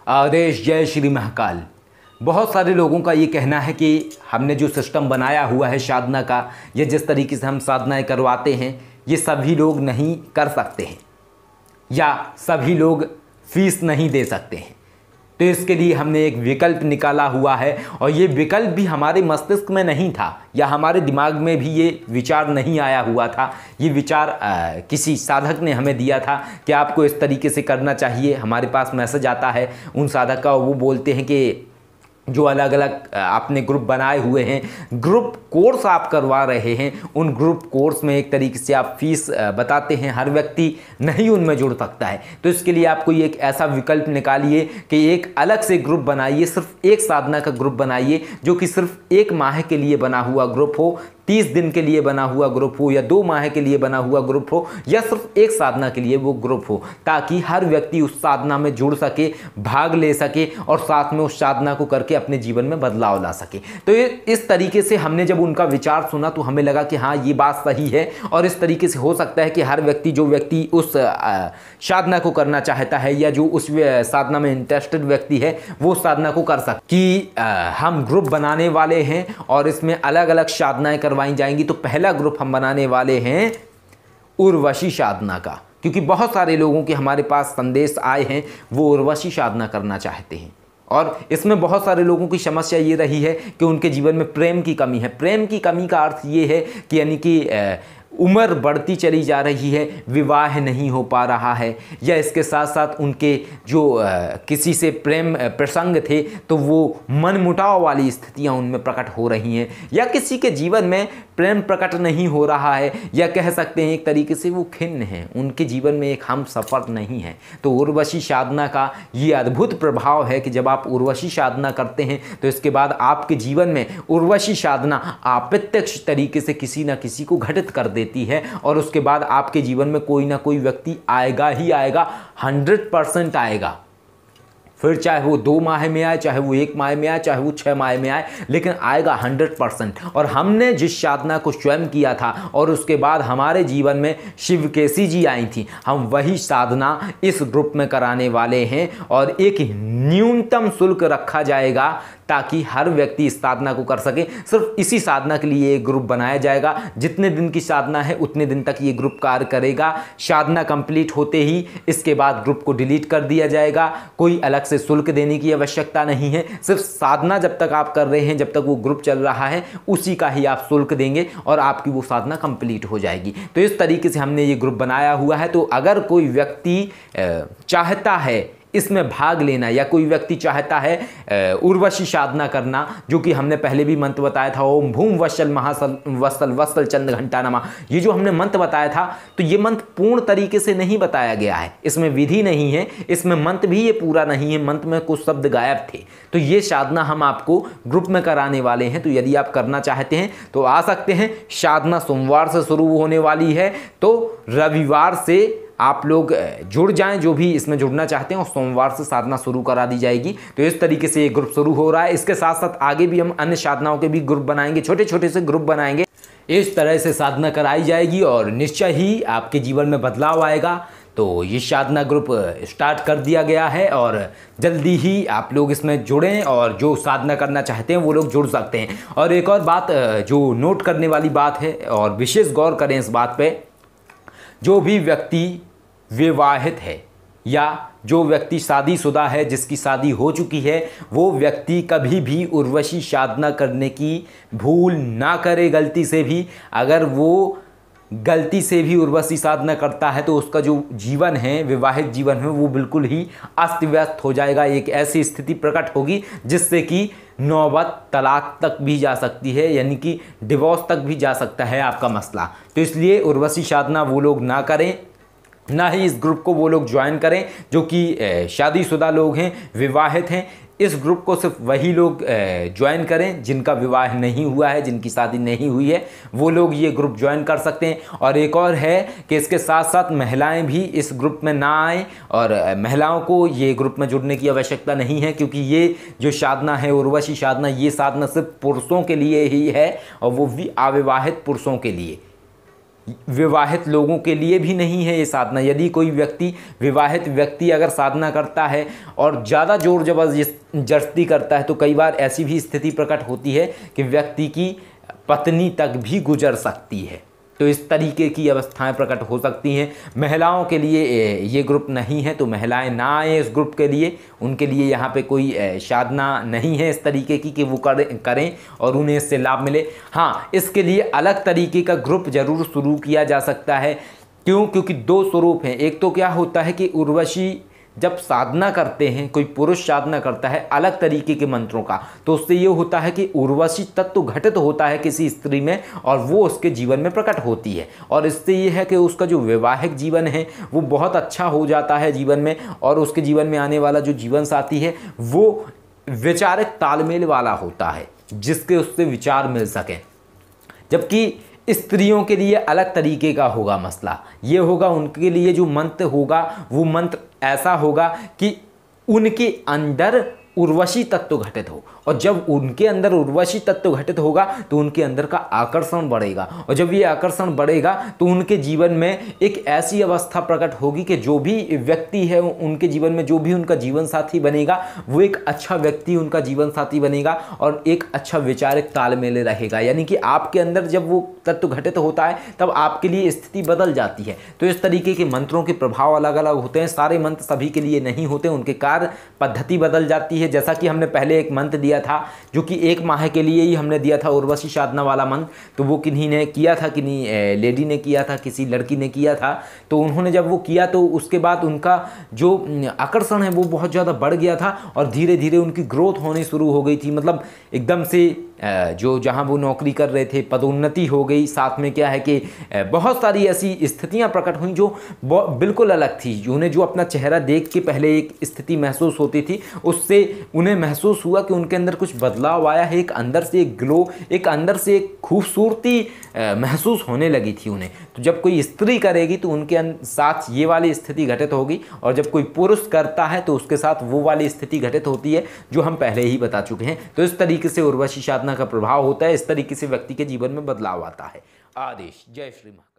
आदेश जय श्री महाकाल। बहुत सारे लोगों का ये कहना है कि हमने जो सिस्टम बनाया हुआ है साधना का, या जिस तरीके से हम साधनाएं करवाते हैं, ये सभी लोग नहीं कर सकते हैं या सभी लोग फीस नहीं दे सकते हैं। तो इसके लिए हमने एक विकल्प निकाला हुआ है, और ये विकल्प भी हमारे मस्तिष्क में नहीं था या हमारे दिमाग में भी ये विचार नहीं आया हुआ था। ये विचार किसी साधक ने हमें दिया था कि आपको इस तरीके से करना चाहिए। हमारे पास मैसेज आता है उन साधक का, वो बोलते हैं कि जो अलग अलग आपने ग्रुप बनाए हुए हैं, ग्रुप कोर्स आप करवा रहे हैं, उन ग्रुप कोर्स में एक तरीके से आप फीस बताते हैं, हर व्यक्ति नहीं उनमें जुड़ सकता है। तो इसके लिए आपको ये एक ऐसा विकल्प निकालिए कि एक अलग से ग्रुप बनाइए, सिर्फ एक साधना का ग्रुप बनाइए जो कि सिर्फ 1 माह के लिए बना हुआ ग्रुप हो, 30 दिन के लिए बना हुआ ग्रुप हो, या 2 माह के लिए बना हुआ ग्रुप हो, या सिर्फ एक साधना के लिए वो ग्रुप हो, ताकि हर व्यक्ति उस साधना में जुड़ सके, भाग ले सके और साथ में उस साधना को करके अपने जीवन में बदलाव ला सके। तो इस तरीके से हमने जब उनका विचार सुना तो हमें लगा कि हाँ, ये बात सही है, और इस तरीके से हो सकता है कि हर व्यक्ति, जो व्यक्ति उस साधना को करना चाहता है या जो उस साधना में इंटरेस्टेड व्यक्ति है, वो साधना को कर सके। कि हम ग्रुप बनाने वाले हैं और इसमें अलग अलग साधनाएं करवाई जाएंगी। तो पहला ग्रुप हम बनाने वाले हैं उर्वशी साधना का, क्योंकि बहुत सारे लोगों के हमारे पास संदेश आए हैं, वो उर्वशी साधना करना चाहते हैं। और इसमें बहुत सारे लोगों की समस्या ये रही है कि उनके जीवन में प्रेम की कमी है। प्रेम की कमी का अर्थ ये है कि यानी कि उम्र बढ़ती चली जा रही है, विवाह नहीं हो पा रहा है, या इसके साथ साथ उनके जो किसी से प्रेम प्रसंग थे तो वो मनमुटाव वाली स्थितियां उनमें प्रकट हो रही हैं, या किसी के जीवन में प्रेम प्रकट नहीं हो रहा है, या कह सकते हैं एक तरीके से वो खिन्न हैं, उनके जीवन में एक हम सफ़र नहीं है। तो उर्वशी साधना का ये अद्भुत प्रभाव है कि जब आप उर्वशी साधना करते हैं तो इसके बाद आपके जीवन में उर्वशी साधना अप्रत्यक्ष तरीके से किसी न किसी को घटित कर देती है, और उसके बाद आपके जीवन में कोई ना कोई व्यक्ति आएगा ही आएगा, 100% आएगा। फिर चाहे वो 2 माह में आए, चाहे वो 1 माह में आए, चाहे वो 6 माह में आए, लेकिन आएगा 100%। और हमने जिस साधना को स्वयं किया था और उसके बाद हमारे जीवन में शिवकेशी जी आई थी, हम वही साधना इस ग्रुप में कराने वाले हैं, और एक न्यूनतम शुल्क रखा जाएगा ताकि हर व्यक्ति इस साधना को कर सके। सिर्फ इसी साधना के लिए एक ग्रुप बनाया जाएगा। जितने दिन की साधना है उतने दिन तक ये ग्रुप कार्य करेगा। साधना कंप्लीट होते ही इसके बाद ग्रुप को डिलीट कर दिया जाएगा। कोई अलग से शुल्क देने की आवश्यकता नहीं है। सिर्फ साधना जब तक आप कर रहे हैं, जब तक वो ग्रुप चल रहा है, उसी का ही आप शुल्क देंगे और आपकी वो साधना कंप्लीट हो जाएगी। तो इस तरीके से हमने ये ग्रुप बनाया हुआ है। तो अगर कोई व्यक्ति चाहता है इसमें भाग लेना, या कोई व्यक्ति चाहता है उर्वशी साधना करना, जो कि हमने पहले भी मंत्र बताया था, ओम भूम वत्सल महासल वत्सल वत्सल चंद घंटा नमा, ये जो हमने मंत्र बताया था, तो ये मंत्र पूर्ण तरीके से नहीं बताया गया है, इसमें विधि नहीं है, इसमें मंत्र भी ये पूरा नहीं है, मंत्र में कुछ शब्द गायब थे। तो ये साधना हम आपको ग्रुप में कराने वाले हैं। तो यदि आप करना चाहते हैं तो आ सकते हैं। साधना सोमवार से शुरू होने वाली है, तो रविवार से आप लोग जुड़ जाएं, जो भी इसमें जुड़ना चाहते हैं, और सोमवार से साधना शुरू करा दी जाएगी। तो इस तरीके से ये ग्रुप शुरू हो रहा है। इसके साथ साथ आगे भी हम अन्य साधनाओं के भी ग्रुप बनाएंगे, छोटे छोटे से ग्रुप बनाएंगे। इस तरह से साधना कराई जाएगी और निश्चय ही आपके जीवन में बदलाव आएगा। तो ये साधना ग्रुप स्टार्ट कर दिया गया है, और जल्दी ही आप लोग इसमें जुड़ें, और जो साधना करना चाहते हैं वो लोग जुड़ सकते हैं। और एक और बात जो नोट करने वाली बात है, और विशेष गौर करें इस बात पे, जो भी व्यक्ति विवाहित है या जो व्यक्ति शादीशुदा है, जिसकी शादी हो चुकी है, वो व्यक्ति कभी भी उर्वशी साधना करने की भूल ना करे। गलती से भी अगर वो गलती से भी उर्वशी साधना करता है तो उसका जो जीवन है, विवाहित जीवन है, वो बिल्कुल ही अस्त व्यस्त हो जाएगा। एक ऐसी स्थिति प्रकट होगी जिससे कि नौबत तलाक तक भी जा सकती है, यानी कि डिवोर्स तक भी जा सकता है आपका मसला। तो इसलिए उर्वशी साधना वो लोग ना करें, ना ही इस ग्रुप को वो लोग ज्वाइन करें जो कि शादीशुदा लोग हैं, विवाहित हैं। इस ग्रुप को सिर्फ वही लोग ज्वाइन करें जिनका विवाह नहीं हुआ है, जिनकी शादी नहीं हुई है, वो लोग ये ग्रुप ज्वाइन कर सकते हैं। और एक और है कि इसके साथ साथ महिलाएं भी इस ग्रुप में ना आएँ, और महिलाओं को ये ग्रुप में जुड़ने की आवश्यकता नहीं है, क्योंकि ये जो साधना है उर्वशी साधना, ये साधना सिर्फ पुरुषों के लिए ही है, और वो भी अविवाहित पुरुषों के लिए। विवाहित लोगों के लिए भी नहीं है ये साधना। यदि कोई व्यक्ति, विवाहित व्यक्ति अगर साधना करता है और ज़्यादा जोर जबरदस्ती करता है तो कई बार ऐसी भी स्थिति प्रकट होती है कि व्यक्ति की पत्नी तक भी गुजर सकती है। तो इस तरीके की अवस्थाएं प्रकट हो सकती हैं। महिलाओं के लिए ये ग्रुप नहीं है, तो महिलाएं ना आए इस ग्रुप के लिए। उनके लिए यहाँ पे कोई साधना नहीं है इस तरीके की कि वो करें और उन्हें इससे लाभ मिले। हाँ, इसके लिए अलग तरीके का ग्रुप ज़रूर शुरू किया जा सकता है। क्यों? क्योंकि दो स्वरूप हैं। एक तो क्या होता है कि उर्वशी जब साधना करते हैं, कोई पुरुष साधना करता है अलग तरीके के मंत्रों का, तो उससे ये होता है कि उर्वशी तत्व घटित होता है किसी स्त्री में और वो उसके जीवन में प्रकट होती है। और इससे ये है कि उसका जो वैवाहिक जीवन है वो बहुत अच्छा हो जाता है जीवन में, और उसके जीवन में आने वाला जो जीवन साथी है वो वैचारिक तालमेल वाला होता है, जिसके उससे विचार मिल सकें। जबकि स्त्रियों के लिए अलग तरीके का होगा मसला। ये होगा उनके लिए जो मंत्र होगा वो मंत्र ऐसा होगा कि उनके अंदर उर्वशी तत्व घटित हो, और जब उनके अंदर उर्वशी तत्व घटित होगा तो उनके अंदर का आकर्षण बढ़ेगा, और जब ये आकर्षण बढ़ेगा तो उनके जीवन में एक ऐसी अवस्था प्रकट होगी कि जो भी व्यक्ति है उनके जीवन में, जो भी उनका जीवन साथी बनेगा वो एक अच्छा व्यक्ति उनका जीवन साथी बनेगा और एक अच्छा वैचारिक तालमेल रहेगा। यानी कि आपके अंदर जब वो तत्व घटित होता है तब आपके लिए स्थिति बदल जाती है। तो इस तरीके के मंत्रों के प्रभाव अलग अलग होते हैं। सारे मंत्र सभी के लिए नहीं होते, उनके कार्य पद्धति बदल जाती है। जैसा कि हमने पहले एक मंत्र दिया था जो कि 1 माह के लिए ही हमने दिया था, उर्वशी साधना वाला मंत्र, तो वो किन्हीं ने किया था, किन्हीं लेडी ने किया था, किसी लड़की ने किया था। तो उन्होंने जब वो किया तो उसके बाद उनका जो आकर्षण है वो बहुत ज़्यादा बढ़ गया था और धीरे धीरे उनकी ग्रोथ होनी शुरू हो गई थी। मतलब एकदम से जो जहाँ वो नौकरी कर रहे थे पदोन्नति हो गई। साथ में क्या है कि बहुत सारी ऐसी स्थितियाँ प्रकट हुई जो बिल्कुल अलग थी। उन्हें जो अपना चेहरा देख के पहले एक स्थिति महसूस होती थी, उससे उन्हें महसूस हुआ कि उनके अंदर कुछ बदलाव आया है। एक अंदर से एक ग्लो, एक अंदर से एक खूबसूरती महसूस होने लगी थी उन्हें। तो जब कोई स्त्री करेगी तो उनके साथ ये वाली स्थिति घटित होगी, और जब कोई पुरुष करता है तो उसके साथ वो वाली स्थिति घटित होती है जो हम पहले ही बता चुके हैं। तो इस तरीके से उर्वशी साधना का प्रभाव होता है, इस तरीके से व्यक्ति के जीवन में बदलाव आता है। आदेश। जय श्री महाकाल।